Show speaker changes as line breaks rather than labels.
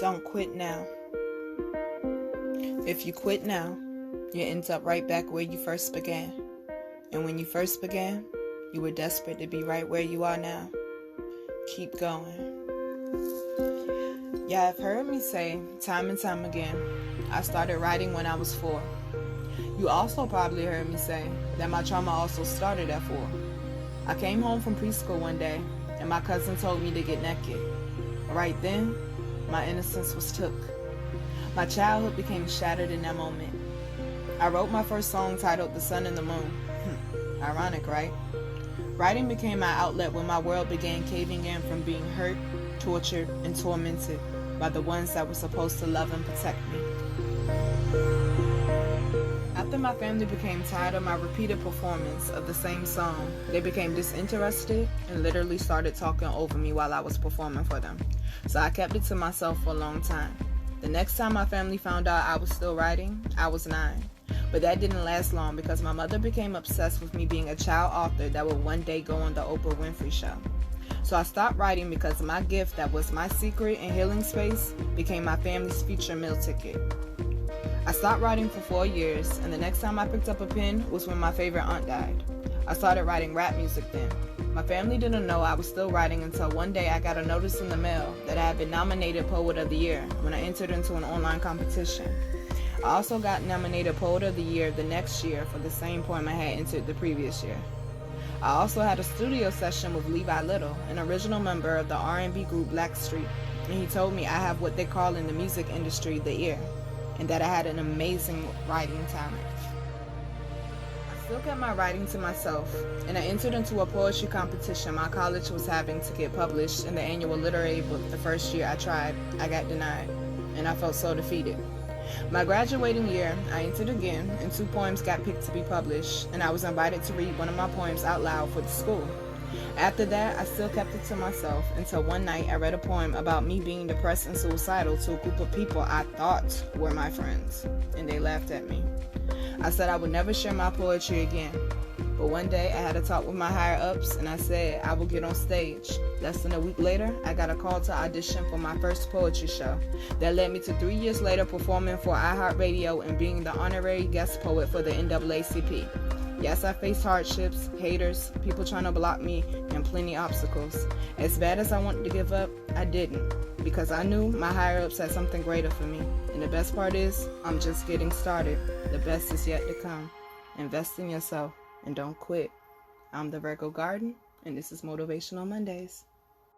Don't quit now. If you quit now, you end up right back where you first began. And when you first began, you were desperate to be right where you are now. Keep going. Yeah, I've heard me say time and time again, I started writing when I was 4. You also probably heard me say that my trauma also started at 4. I came home from preschool one day and my cousin told me to get naked. Right then, my innocence was took. My childhood became shattered in that moment. I wrote my first song titled The Sun and the Moon. Ironic, right? Writing became my outlet when my world began caving in from being hurt, tortured, and tormented by the ones that were supposed to love and protect me. After my family became tired of my repeated performance of the same song, they became disinterested and literally started talking over me while I was performing for them. So I kept it to myself for a long time. The next time my family found out I was still writing, I was 9. But that didn't last long because my mother became obsessed with me being a child author that would one day go on the Oprah Winfrey Show. So I stopped writing because my gift that was my secret and healing space became my family's future meal ticket. I stopped writing for 4 years, and the next time I picked up a pen was when my favorite aunt died. I started writing rap music then. My family didn't know I was still writing until one day I got a notice in the mail that I had been nominated Poet of the Year when I entered into an online competition. I also got nominated Poet of the Year the next year for the same poem I had entered the previous year. I also had a studio session with Levi Little, an original member of the R&B group Blackstreet, and he told me I have what they call in the music industry the ear, and that I had an amazing writing talent. I still kept my writing to myself, and I entered into a poetry competition my college was having to get published in the annual literary book. The first year I tried, I got denied, and I felt so defeated. My graduating year, I entered again, and 2 poems got picked to be published, and I was invited to read one of my poems out loud for the school. After that, I still kept it to myself until one night I read a poem about me being depressed and suicidal to a group of people I thought were my friends, and they laughed at me. I said I would never share my poetry again, but one day I had a talk with my higher-ups, and I said I would get on stage. Less than a week later, I got a call to audition for my first poetry show. That led me to 3 years later performing for iHeartRadio and being the honorary guest poet for the NAACP. Yes, I faced hardships, haters, people trying to block me, and plenty obstacles. As bad as I wanted to give up, I didn't, because I knew my higher-ups had something greater for me. And the best part is, I'm just getting started. The best is yet to come. Invest in yourself and don't quit. I'm the Virgo Garden, and this is Motivational Mondays.